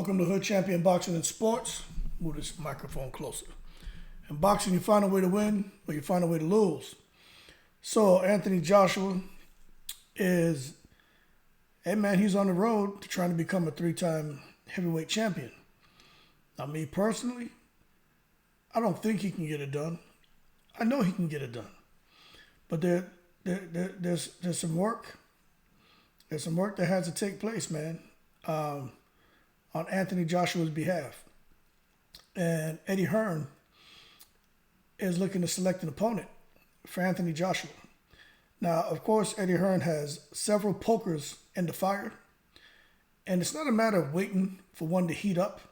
Welcome to Hood Champion Boxing and Sports. Move this microphone closer. In boxing, you find a way to win or you find a way to lose. So Anthony Joshua is, hey man, he's on the road to trying to become a three-time heavyweight champion. Now me personally, I don't think he can get it done. I know he can get it done. But there's some work. There's some work that has to take place, man. On Anthony Joshua's behalf. And Eddie Hearn is looking to select an opponent for Anthony Joshua. Now, of course, Eddie Hearn has several pokers in the fire. And it's not a matter of waiting for one to heat up.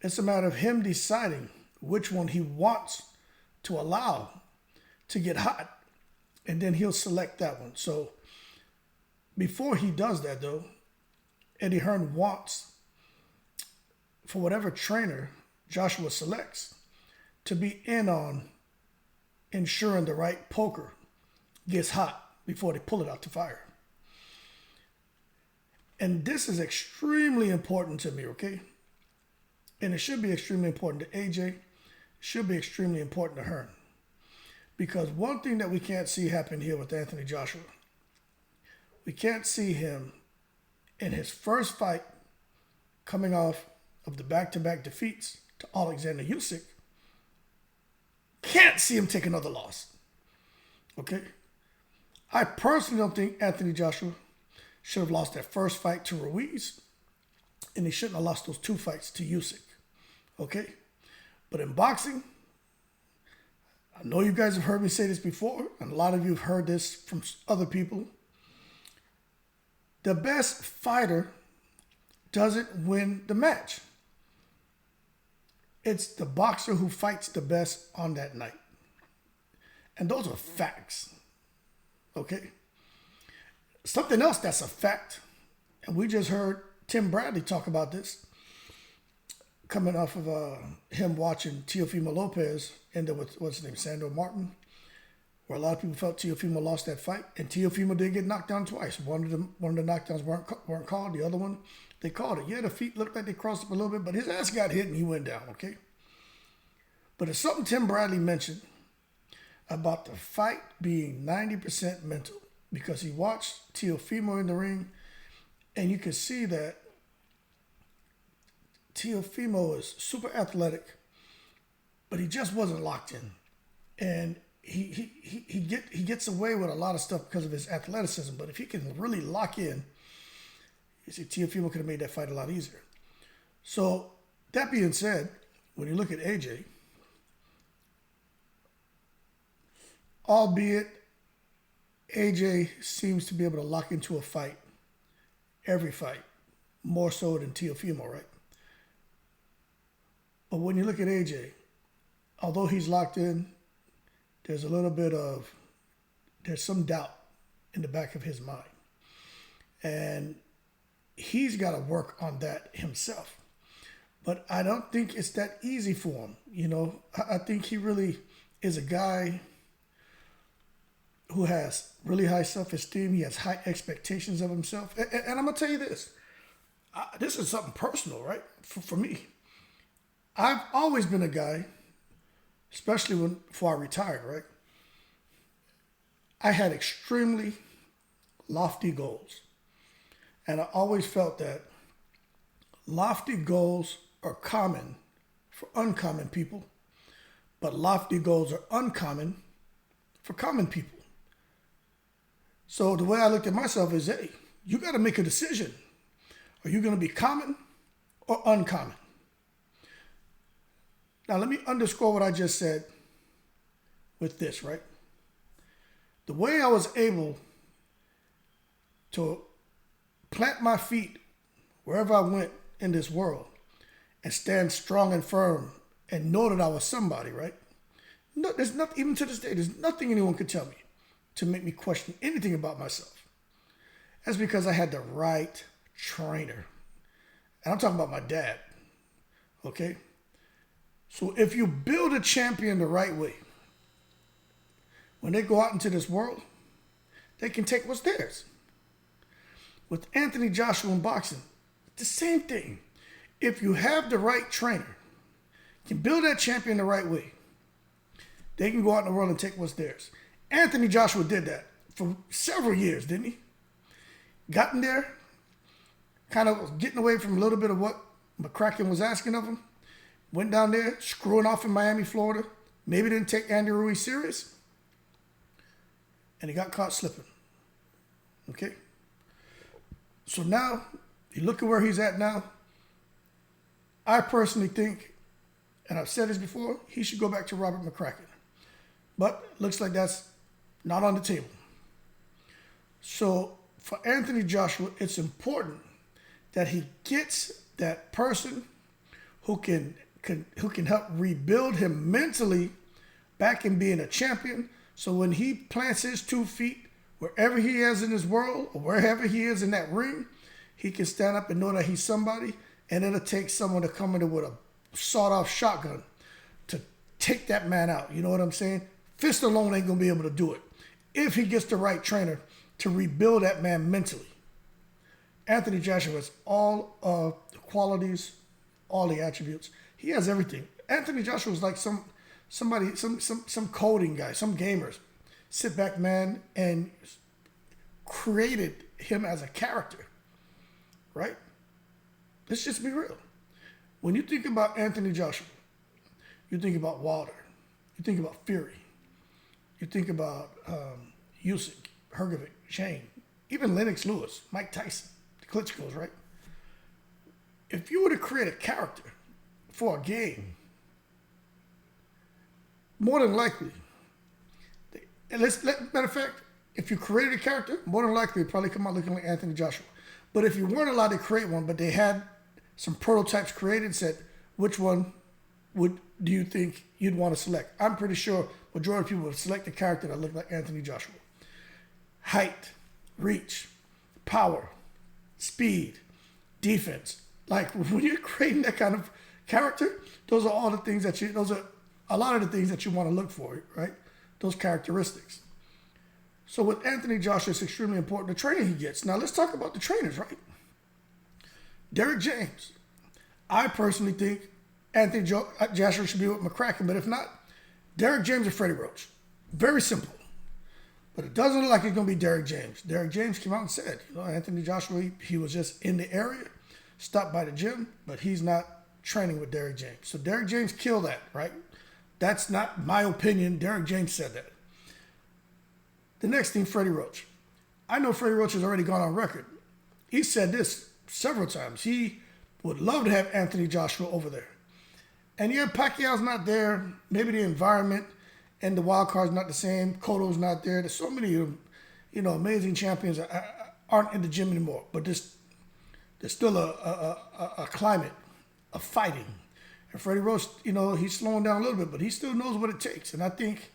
It's a matter of him deciding which one he wants to allow to get hot. And then he'll select that one. So before he does that, though, Eddie Hearn wants, for whatever trainer Joshua selects, to be in on ensuring the right poker gets hot before they pull it out to fire. And this is extremely important to me, okay? And it should be extremely important to AJ. It should be extremely important to Hearn. Because one thing that we can't see happen here with Anthony Joshua, we can't see him in his first fight coming off of the back-to-back defeats to Alexander Usyk. Can't see him take another loss. Okay? I personally don't think Anthony Joshua should have lost that first fight to Ruiz, and he shouldn't have lost those two fights to Usyk. Okay? But in boxing, I know you guys have heard me say this before, and a lot of you have heard this from other people. The best fighter doesn't win the match. It's the boxer who fights the best on that night. And those are facts. Okay? Something else that's a fact, and we just heard Tim Bradley talk about this, coming off of him watching Teofimo Lopez end up with, what's his name, Sandor Martin, where a lot of people felt Teofimo lost that fight, and Teofimo did get knocked down twice. One of the knockdowns weren't called. The other one, they called it. Yeah, the feet looked like they crossed up a little bit, but his ass got hit and he went down, okay? But it's something Tim Bradley mentioned about the fight being 90% mental, because he watched Teofimo in the ring, and you could see that Teofimo is super athletic, but he just wasn't locked in. And he gets away with a lot of stuff because of his athleticism, but if he can really lock in, you see, Teofimo could have made that fight a lot easier. So, that being said, when you look at AJ, albeit AJ seems to be able to lock into a fight, every fight, more so than Teofimo, right? But when you look at AJ, although he's locked in, there's some doubt in the back of his mind. And he's got to work on that himself. But I don't think it's that easy for him. You know, I think he really is a guy who has really high self-esteem. He has high expectations of himself. And I'm going to tell you this. This is something personal, right? For me. I've always been a guy, especially before I retired, right? I had extremely lofty goals. And I always felt that lofty goals are common for uncommon people, but lofty goals are uncommon for common people. So the way I looked at myself is, hey, you got to make a decision. Are you going to be common or uncommon? Now, let me underscore what I just said with this, right? The way I was able to plant my feet wherever I went in this world and stand strong and firm and know that I was somebody, right? No, there's nothing, even to this day, there's nothing anyone could tell me to make me question anything about myself. That's because I had the right trainer. And I'm talking about my dad, okay? So if you build a champion the right way, when they go out into this world, they can take what's theirs. With Anthony Joshua in boxing, the same thing. if you have the right trainer, can build that champion the right way, they can go out in the world and take what's theirs. Anthony Joshua did that for several years, didn't he? Got in there, kind of was getting away from a little bit of what McCracken was asking of him. Went down there, screwing off in Miami, Florida. Maybe didn't take Andy Ruiz serious. And he got caught slipping. Okay? So now, you look at where he's at now. I personally think, and I've said this before, he should go back to Robert McCracken. But looks like that's not on the table. So for Anthony Joshua, it's important that he gets that person who can help rebuild him mentally back in being a champion. So when he plants his 2 feet wherever he is in his world or wherever he is in that ring, he can stand up and know that he's somebody. And it'll take someone to come in with a sawed-off shotgun to take that man out. You know what I'm saying? Fist alone ain't going to be able to do it. If he gets the right trainer to rebuild that man mentally. Anthony Joshua has all of the qualities, all the attributes. He has everything. Anthony Joshua is like some coding guy, some gamers. Sit back man and created him as a character. Right? Let's just be real. When you think about Anthony Joshua, you think about Wilder. You think about Fury. You think about Usyk, Hrgovic, Shane, even Lennox Lewis, Mike Tyson, the Klitschko's, right? If you were to create a character for a game, more than likely, matter of fact, if you created a character, more than likely it'd probably come out looking like Anthony Joshua. But if you weren't allowed to create one, but they had some prototypes created and said, which one do you think you'd want to select? I'm pretty sure majority of people would select a character that looked like Anthony Joshua. Height, reach, power, speed, defense. Like when you're creating that kind of character, those are all the things those are a lot of the things that you want to look for, right? Those characteristics. So with Anthony Joshua, it's extremely important the training he gets. Now let's talk about the trainers, right? Derek James. I personally think Anthony Joshua should be with McCracken, but if not, Derek James or Freddie Roach. Very simple. But it doesn't look like it's going to be Derek James. Derek James came out and said, Anthony Joshua, he was just in the area, stopped by the gym, but he's not training with Derek James. So Derek James killed that, right? That's not my opinion. Derek James said that. The next thing, Freddie Roach. I know Freddie Roach has already gone on record. He said this several times. He would love to have Anthony Joshua over there. And yeah, Pacquiao's not there. Maybe the environment and the wild card's not the same. Cotto's not there. There's so many amazing champions aren't in the gym anymore. But there's still a climate of fighting. And Freddie Roach, he's slowing down a little bit, but he still knows what it takes. And I think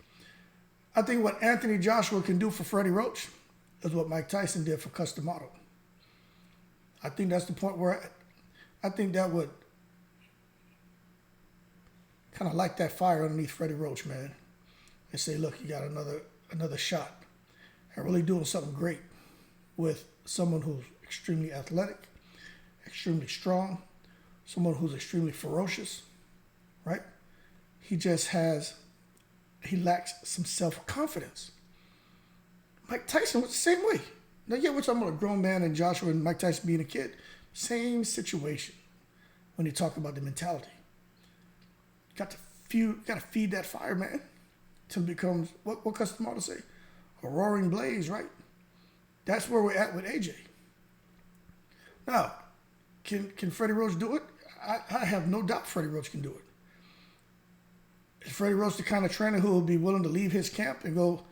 what Anthony Joshua can do for Freddie Roach is what Mike Tyson did for Cus D'Amato. I think that's the point we're at. I think that would kind of light that fire underneath Freddie Roach, man, and say, look, you got another shot at really doing something great with someone who's extremely athletic, extremely strong, someone who's extremely ferocious, right? He lacks some self-confidence. Mike Tyson was the same way. Now, yeah, we're talking about a grown man and Joshua and Mike Tyson being a kid. Same situation when you talk about the mentality. Got to feed that fire, man, till it becomes, what Cus D'Amato say? A roaring blaze, right? That's where we're at with AJ. Now, can Freddie Roach do it? I have no doubt Freddie Roach can do it. Is Freddie Roach the kind of trainer who will be willing to leave his camp and go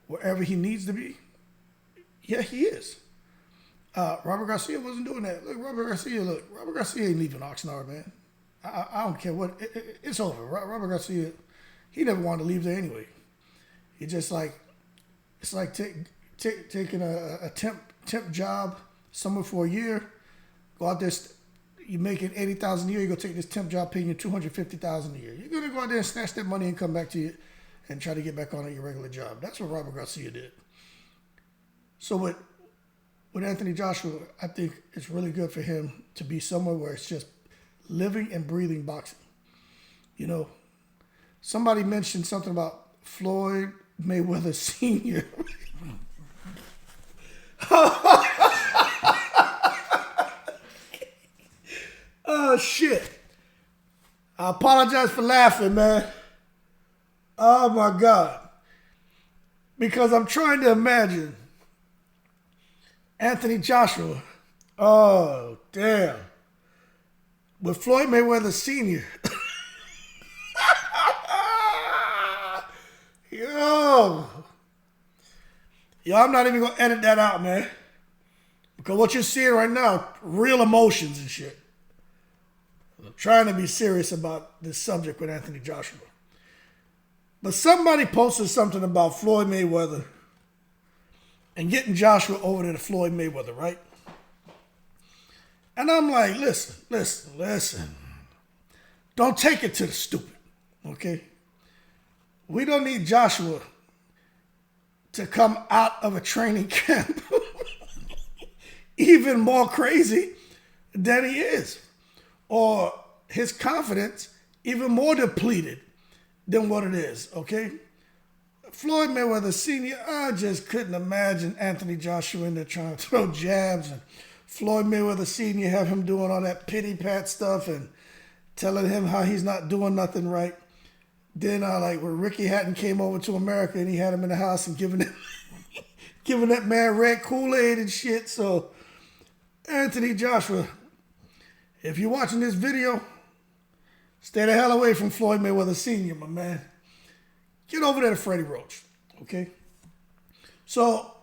wherever he needs to be? Yeah, he is. Robert Garcia wasn't doing that. Robert Garcia ain't leaving Oxnard, man. I don't care what. It's over. Robert Garcia, he never wanted to leave there anyway. He just it's like taking a temp job somewhere for a year, go out there, you're making $80,000 a year, you go take this temp job paying you $250,000 a year. You're gonna go out there and snatch that money and come back to you and try to get back on at your regular job. That's what Robert Garcia did. So with Anthony Joshua, I think it's really good for him to be somewhere where it's just living and breathing boxing. You know, somebody mentioned something about Floyd Mayweather Sr. Oh, shit. I apologize for laughing, man. Oh, my God. Because I'm trying to imagine Anthony Joshua. Oh, damn. With Floyd Mayweather Sr. Yo, I'm not even going to edit that out, man. Because what you're seeing right now, real emotions and shit. I'm trying to be serious about this subject with Anthony Joshua. But somebody posted something about Floyd Mayweather and getting Joshua over to Floyd Mayweather, right? And I'm like, listen. Don't take it to the stupid, okay? We don't need Joshua to come out of a training camp even more crazy than he is. Or his confidence even more depleted than what it is, okay? Floyd Mayweather Sr., I just couldn't imagine Anthony Joshua in there trying to throw jabs and Floyd Mayweather Sr. have him doing all that pity pat stuff and telling him how he's not doing nothing right. Then like when Ricky Hatton came over to America and he had him in the house and giving that man red KOOL-AID and shit. So Anthony Joshua, if you're watching this video, stay the hell away from Floyd Mayweather Sr., my man. Get over there to Freddie Roach, okay? So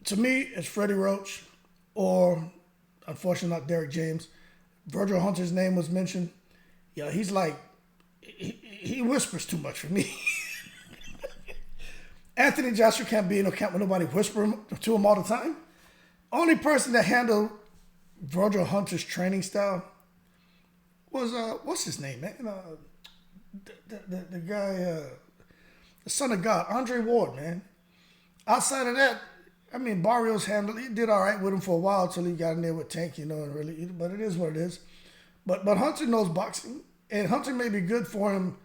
to me, it's Freddie Roach or, unfortunately, not Derek James. Virgil Hunter's name was mentioned. Yeah, he's like, he whispers too much for me. Anthony Joshua can't be in a camp with nobody whispering to him all the time. Only person that handled Virgil Hunter's training style was, what's his name, man? The guy, the son of God, Andre Ward, man. Outside of that, I mean, Barrios handled, he did all right with him for a while until he got in there with Tank, you know, and really, but it is what it is. But Hunter knows boxing, and Hunter may be good for him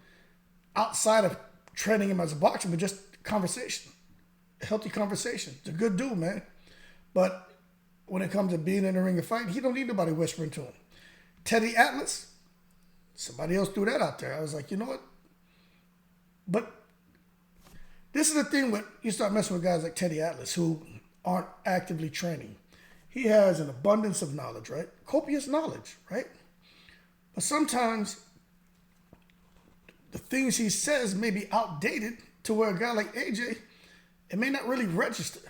outside of training him as a boxer, but just conversation, healthy conversation. It's a good dude, man. But when it comes to being in the ring and fighting, he don't need nobody whispering to him. Teddy Atlas, somebody else threw that out there. I was like, you know what? But this is the thing when you start messing with guys like Teddy Atlas who aren't actively training. He has an abundance of knowledge, right? Copious knowledge, right? But sometimes the things he says may be outdated to where a guy like AJ, it may not really register.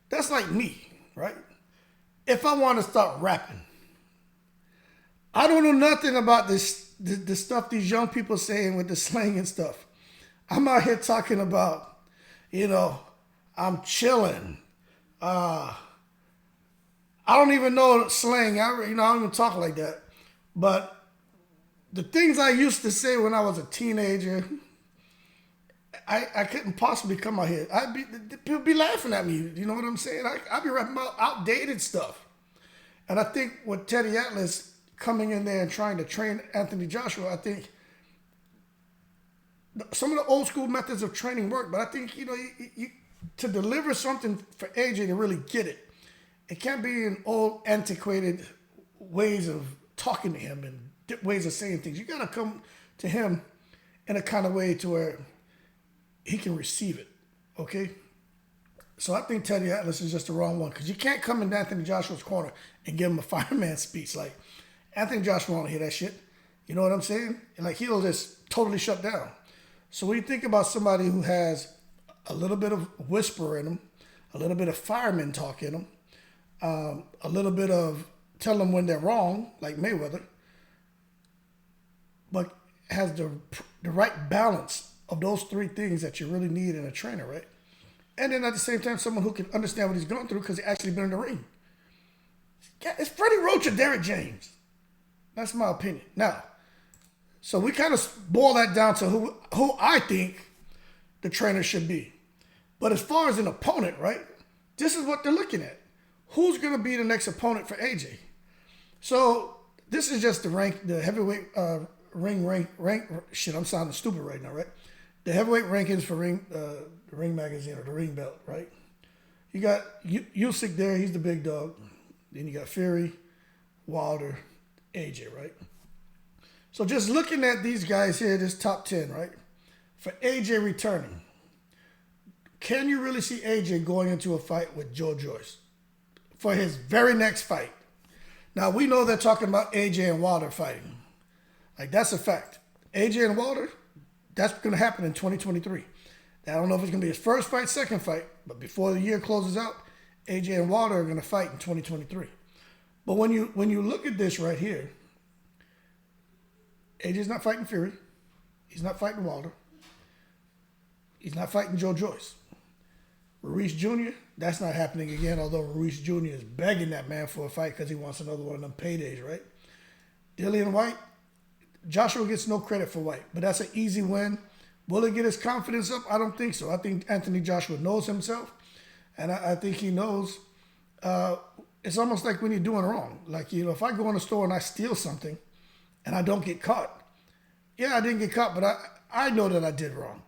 That's like me, right? If I want to start rapping, I don't know nothing about this, the stuff these young people saying with the slang and stuff. I'm out here talking about, you know, I'm chilling. I don't even know slang. I don't even talk like that. But the things I used to say when I was a teenager, I couldn't possibly come out here. People be laughing at me. You know what I'm saying? I'd be rapping about outdated stuff. And I think with Teddy Atlas coming in there and trying to train Anthony Joshua, I think some of the old school methods of training work, but I think, you know, to deliver something for AJ to really get it, it can't be in old antiquated ways of talking to him and ways of saying things. You got to come to him in a kind of way to where he can receive it, okay? So I think Teddy Atlas is just the wrong one because you can't come in Anthony Joshua's corner and give him a fireman speech. Like, Anthony Joshua won't hear that shit. You know what I'm saying? And like, he'll just totally shut down. So when you think about somebody who has a little bit of whisper in them, a little bit of fireman talk in them, a little bit of tell them when they're wrong, like Mayweather, but has the right balance of those three things that you really need in a trainer, right? And then at the same time, someone who can understand what he's going through because he's actually been in the ring. It's Freddie Roach or Derek James. That's my opinion. Now, so we kind of boil that down to who I think the trainer should be. But as far as an opponent, right, this is what they're looking at. Who's going to be the next opponent for AJ? So this is just the heavyweight rank. Shit, I'm sounding stupid right now, right? The heavyweight rankings for the Ring Magazine or the Ring Belt, right? You got Usyk there, he's the big dog. Then you got Fury, Wilder, AJ, right? So just looking at these guys here, this top 10, right? For AJ returning, can you really see AJ going into a fight with Joe Joyce for his very next fight? Now, we know they're talking about AJ and Wilder fighting. Like, that's a fact. AJ and Wilder, that's going to happen in 2023. I don't know if it's going to be his first fight, second fight, but before the year closes out, AJ and Wilder are going to fight in 2023. But when you look at this right here, AJ's not fighting Fury. He's not fighting Wilder. He's not fighting Joe Joyce. Ruiz Jr., that's not happening again, although Ruiz Jr. is begging that man for a fight because he wants another one of them paydays, right? Dillian White, Joshua gets no credit for White, but that's an easy win. Will it get his confidence up? I don't think so. I think Anthony Joshua knows himself, and I think he knows. It's almost like when you're doing wrong. Like, you know, if I go in a store and I steal something and I don't get caught, yeah, I didn't get caught, but I know that I did wrong.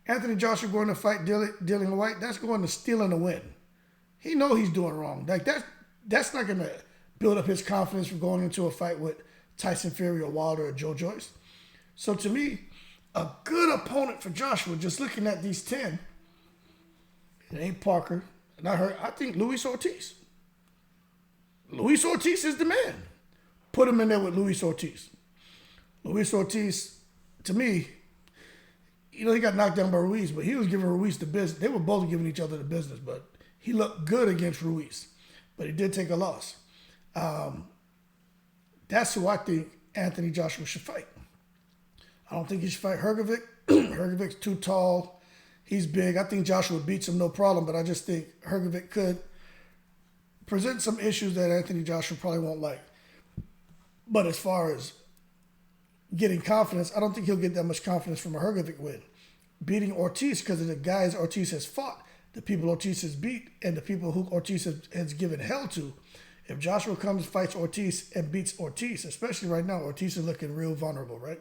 Anthony Joshua going to fight Dillian White, that's going to steal and a win. He know he's doing wrong. Like, that's not going to build up his confidence for going into a fight with Tyson Fury or Wilder or Joe Joyce. So to me, a good opponent for Joshua, just looking at these 10, it ain't Parker. And I think Luis Ortiz. Luis Ortiz is the man. Put him in there with Luis Ortiz. Luis Ortiz, to me, you know, he got knocked down by Ruiz, but he was giving Ruiz the business. They were both giving each other the business, but he looked good against Ruiz. But he did take a loss. That's who I think Anthony Joshua should fight. I don't think he should fight Hrgovic. Hrgovic's too tall. He's big. I think Joshua beats him no problem, but I just think Hrgovic could present some issues that Anthony Joshua probably won't like. But as far as getting confidence, I don't think he'll get that much confidence from a Hrgovic win. Beating Ortiz, because of the guys Ortiz has fought, the people Ortiz has beat, and the people who Ortiz has given hell to. If Joshua comes, fights Ortiz, and beats Ortiz, especially right now, Ortiz is looking real vulnerable, right?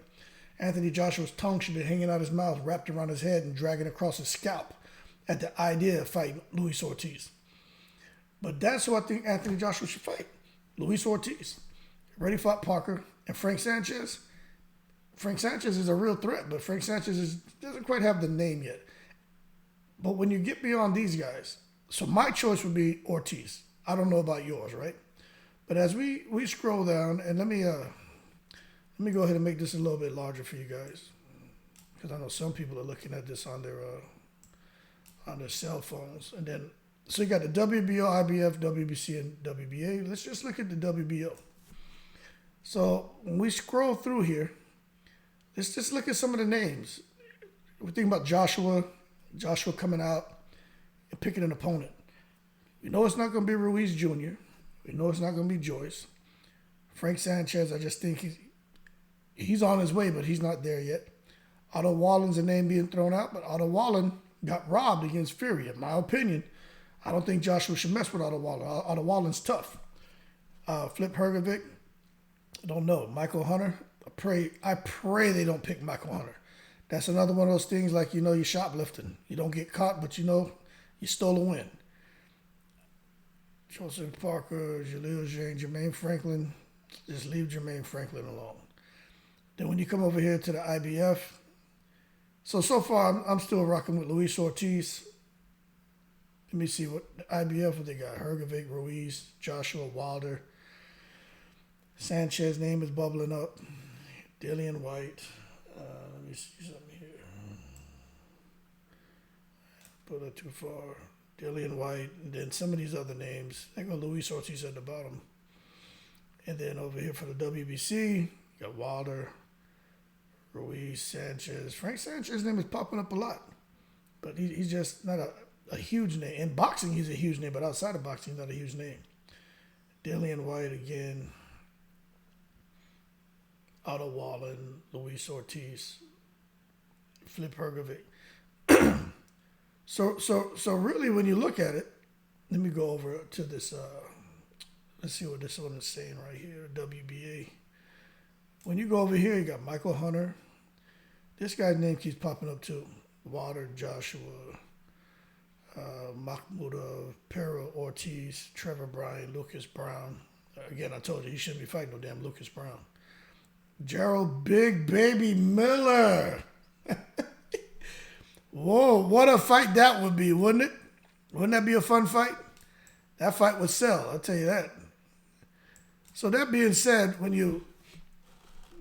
Anthony Joshua's tongue should be hanging out his mouth, wrapped around his head, and dragging across his scalp at the idea of fighting Luis Ortiz. But that's who I think Anthony Joshua should fight. Luis Ortiz. Already fought Parker. And Frank Sanchez. Frank Sanchez is a real threat, but Frank Sanchez doesn't quite have the name yet. But when you get beyond these guys, so my choice would be Ortiz. I don't know about yours, right? But as we scroll down, and let me go ahead and make this a little bit larger for you guys, because I know some people are looking at this on their cell phones. And then, so you got the WBO, IBF, WBC, and WBA. Let's just look at the WBO. So when we scroll through here, let's just look at some of the names. We're thinking about Joshua coming out and picking an opponent. We know it's not going to be Ruiz Jr. We know it's not going to be Joyce. Frank Sanchez, I just think he's on his way, but he's not there yet. Otto Wallen's a name being thrown out, but Otto Wallen got robbed against Fury. In my opinion, I don't think Joshua should mess with Otto Wallen. Otto Wallen's tough. Flip Hrgovic, I don't know. Michael Hunter, I pray they don't pick Michael Hunter. That's another one of those things like, you know, you're shoplifting. You don't get caught, but you know, you stole a win. Joseph Parker, Jaleel Jane, Jermaine Franklin, just leave Jermaine Franklin alone. Then when you come over here to the IBF, so far I'm still rocking with Luis Ortiz. Let me see what the IBF, what they got. Hrgovic, Ruiz, Joshua, Wilder. Sanchez name is bubbling up. Dillian White. Let me see something here. Put it too far. Dillian White, and then some of these other names. I got Luis Ortiz at the bottom. And then over here for the WBC, you got Wilder, Ruiz, Sanchez. Frank Sanchez's name is popping up a lot. But he's just not a huge name. In boxing, he's a huge name, but outside of boxing, he's not a huge name. Dillian White again. Otto Wallen, Luis Ortiz, Flip Hrgovic. So really, when you look at it, let me go over to this. Let's see what this one is saying right here. WBA. when you go over here, you got Michael Hunter. This guy's name keeps popping up too. Wilder, Joshua, Mahmoudov, Pero Ortiz, Trevor Bryan, Lucas Brown. Again, I told you, he shouldn't be fighting no damn Lucas Brown. Gerald Big Baby Miller. Whoa, what a fight that would be, wouldn't it? Wouldn't that be a fun fight? That fight would sell, I'll tell you that. So that being said, when you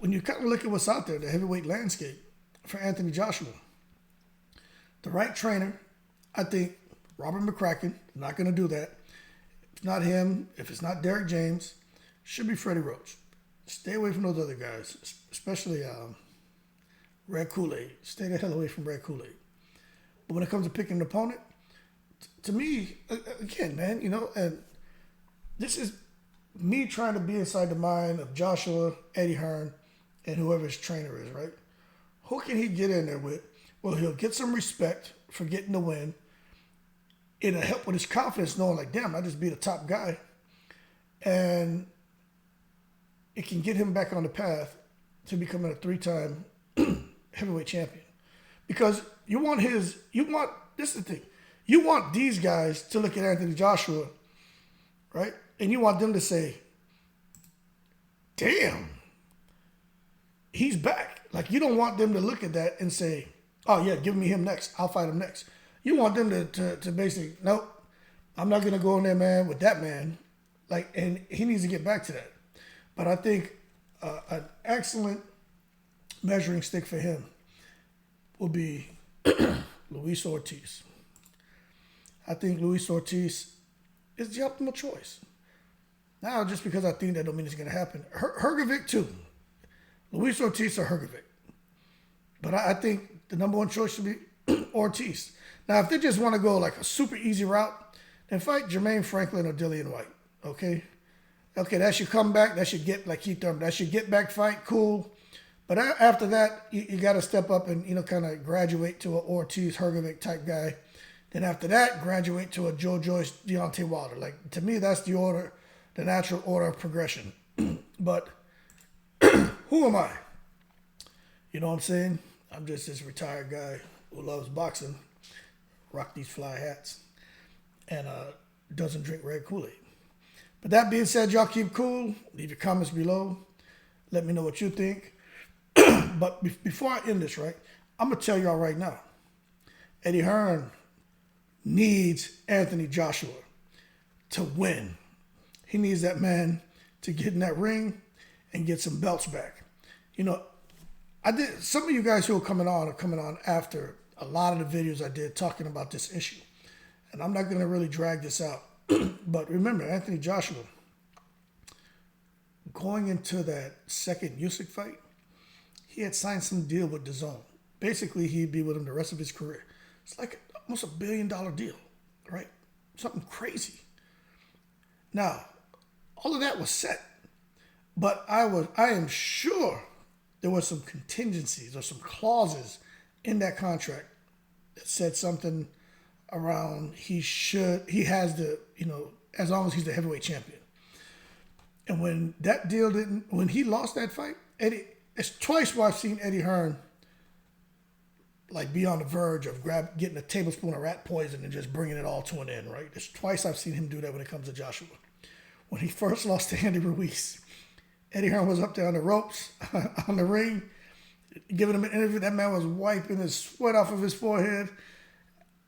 kind of look at what's out there, the heavyweight landscape for Anthony Joshua, the right trainer, I think Robert McCracken, not going to do that. If not him, if it's not Derek James, should be Freddie Roach. Stay away from those other guys, especially Red Kool-Aid. Stay the hell away from Red Kool-Aid. But when it comes to picking an opponent, to me, again, man, and this is me trying to be inside the mind of Joshua, Eddie Hearn, and whoever his trainer is, right? Who can he get in there with? Well, he'll get some respect for getting the win. It'll help with his confidence knowing, like, damn, I just beat a top guy. And it can get him back on the path to becoming a 3-time heavyweight champion. Because this is the thing, you want these guys to look at Anthony Joshua, right? And you want them to say, damn, he's back. Like, you don't want them to look at that and say, oh, yeah, give me him next. I'll fight him next. You want them to basically, nope, I'm not going to go in there, man, with that man. Like, and he needs to get back to that. But I think an excellent measuring stick for him will be Luis Ortiz. I think Luis Ortiz is the optimal choice. Now, just because I think that don't mean it's going to happen. Hrgovic, too. Luis Ortiz or Hrgovic. But I think the number one choice should be Ortiz. Now, if they just want to go like a super easy route, then fight Jermaine Franklin or Dillian White. Okay? Okay, that should come back. That should get, like Keith Thurman, that should get back fight. Cool. But after that, you got to step up and, kind of graduate to an Ortiz, Hrgovic type guy. Then after that, graduate to a Joe Joyce, Deontay Wilder. Like, to me, that's the order, the natural order of progression. But who am I? You know what I'm saying? I'm just this retired guy who loves boxing, rock these fly hats, and doesn't drink red Kool-Aid. But that being said, y'all keep cool. Leave your comments below. Let me know what you think. But before I end this, right, I'm going to tell y'all right now, Eddie Hearn needs Anthony Joshua to win. He needs that man to get in that ring and get some belts back. Some of you guys who are coming on after a lot of the videos I did talking about this issue. And I'm not going to really drag this out. But remember, Anthony Joshua, going into that second Usyk fight, he had signed some deal with DAZN. Basically, he'd be with him the rest of his career. It's like almost $1 billion deal, right? Something crazy. Now, all of that was set. But I am sure there were some contingencies or some clauses in that contract that said something around as long as he's the heavyweight champion. And when that deal when he lost that fight, it's twice where I've seen Eddie Hearn like be on the verge of getting a tablespoon of rat poison and just bringing it all to an end, right? It's twice I've seen him do that when it comes to Joshua. When he first lost to Andy Ruiz, Eddie Hearn was up there on the ropes, on the ring, giving him an interview. That man was wiping his sweat off of his forehead.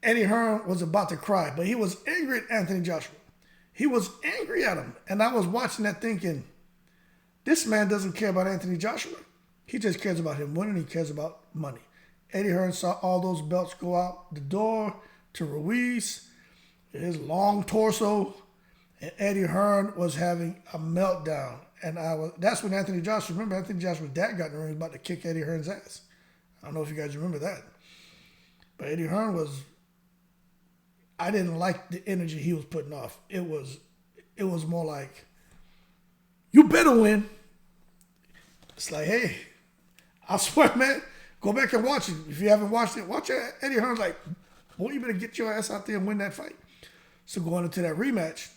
Eddie Hearn was about to cry, but he was angry at Anthony Joshua. He was angry at him. And I was watching that thinking, this man doesn't care about Anthony Joshua. He just cares about him winning. He cares about money. Eddie Hearn saw all those belts go out the door to Ruiz, his long torso, and Eddie Hearn was having a meltdown. And that's when Anthony Joshua's dad got in the ring about to kick Eddie Hearn's ass. I don't know if you guys remember that. But Eddie Hearn I didn't like the energy he was putting off. It was more like, you better win. It's like, hey, I swear, man, go back and watch it. If you haven't watched it, watch it. Eddie Hearn's like, boy, you better get your ass out there and win that fight. So going into that rematch,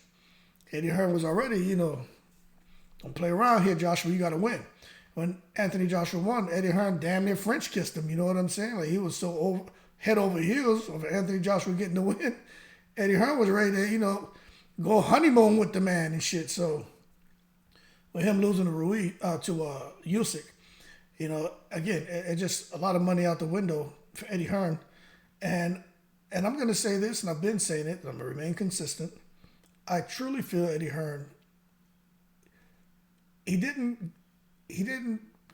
Eddie Hearn was already, don't play around here, Joshua. You got to win. when Anthony Joshua won, Eddie Hearn damn near French kissed him. You know what I'm saying? Like, he was so head over heels over Anthony Joshua getting the win. Eddie Hearn was ready to, go honeymoon with the man and shit. So with him losing to Usyk, again, it just a lot of money out the window for Eddie Hearn. And I'm going to say this, and I've been saying it, and I'm going to remain consistent. I truly feel Eddie Hearn, he didn't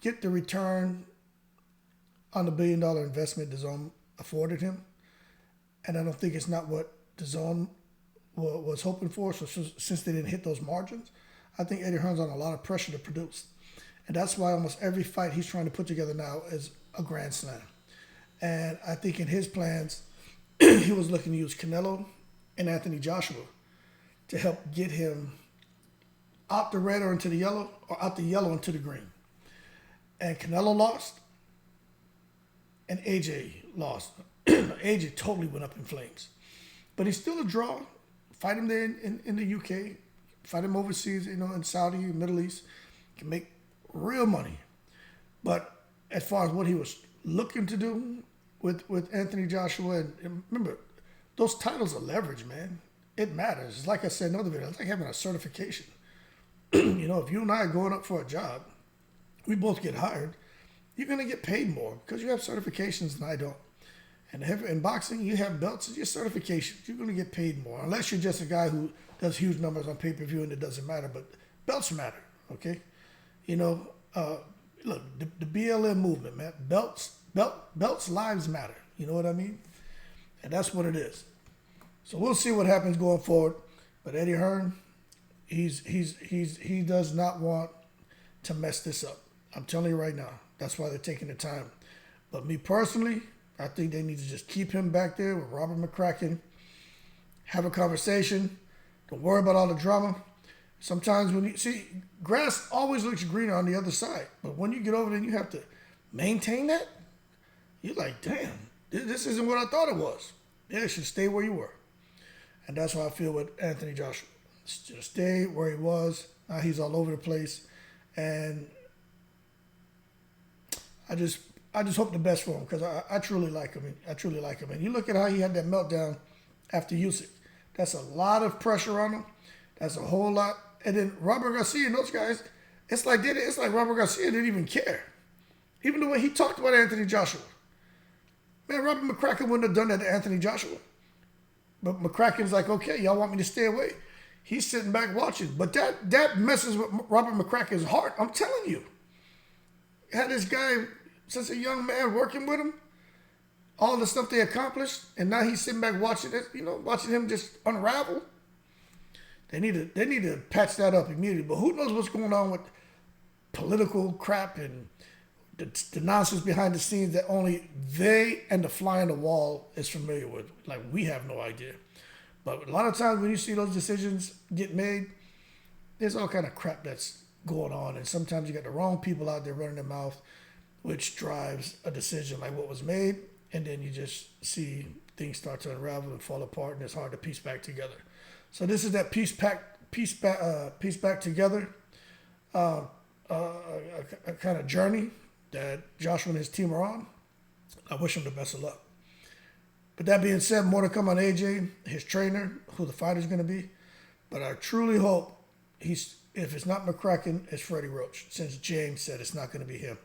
get the return on the $1 billion investment DAZN afforded him. And I don't think it's not what DAZN was hoping for. So since they didn't hit those margins, I think Eddie Hearn's on a lot of pressure to produce. And that's why almost every fight he's trying to put together now is a grand slam. And I think in his plans, he was looking to use Canelo and Anthony Joshua to help get him out the red or into the yellow, or out the yellow into the green. And Canelo lost, and AJ lost. AJ totally went up in flames. But he's still a draw. Fight him there in the UK. Fight him overseas, in Saudi, Middle East. Can make real money. But as far as what he was looking to do with Anthony Joshua, and remember, those titles are leverage, man. It matters. It's like I said in another video, it's like having a certification. If you and I are going up for a job, we both get hired, you're going to get paid more because you have certifications and I don't. And in boxing, you have belts and your certifications. You're going to get paid more, unless you're just a guy who does huge numbers on pay-per-view and it doesn't matter. But belts matter, okay? Look, the BLM movement, man. Belts lives matter. You know what I mean? And that's what it is. So we'll see what happens going forward. But Eddie Hearn, he does not want to mess this up. I'm telling you right now. That's why they're taking the time. But me personally, I think they need to just keep him back there with Robert McCracken, have a conversation, don't worry about all the drama. Sometimes when you see, grass always looks greener on the other side. But when you get over there and you have to maintain that, you're like, damn, this isn't what I thought it was. Yeah, it should stay where you were. And that's how I feel with Anthony Joshua. Just stay where he was. Now he's all over the place. And I just hope the best for him because I truly like him. I truly like him. And you look at how he had that meltdown after Usyk. That's a lot of pressure on him. That's a whole lot. And then Robert Garcia and those guys, it's like Robert Garcia didn't even care. Even the way he talked about Anthony Joshua. Man, Robert McCracken wouldn't have done that to Anthony Joshua. But McCracken's like, okay, y'all want me to stay away. He's sitting back watching. But that messes with Robert McCracken's heart. I'm telling you. Had this guy, since a young man, working with him, all the stuff they accomplished, and now he's sitting back watching it, watching him just unravel. They need to patch that up immediately. But who knows what's going on with political crap and the nonsense behind the scenes that only they and the fly on the wall is familiar with. Like, we have no idea. But a lot of times when you see those decisions get made, there's all kind of crap that's going on. And sometimes you got the wrong people out there running their mouth, which drives a decision like what was made. And then you just see things start to unravel and fall apart, and it's hard to piece back together. So this is that piece back together a kind of journey that Joshua and his team are on. I wish him the best of luck. But that being said, more to come on AJ, his trainer, who the fighter's going to be. But I truly hope if it's not McCracken, it's Freddie Roach, since James said it's not going to be him.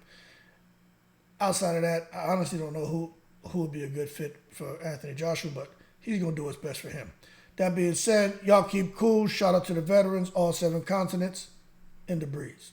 Outside of that, I honestly don't know who would be a good fit for Anthony Joshua, but he's going to do what's best for him. That being said, y'all keep cool. Shout out to the veterans, all 7 continents, in the breeze.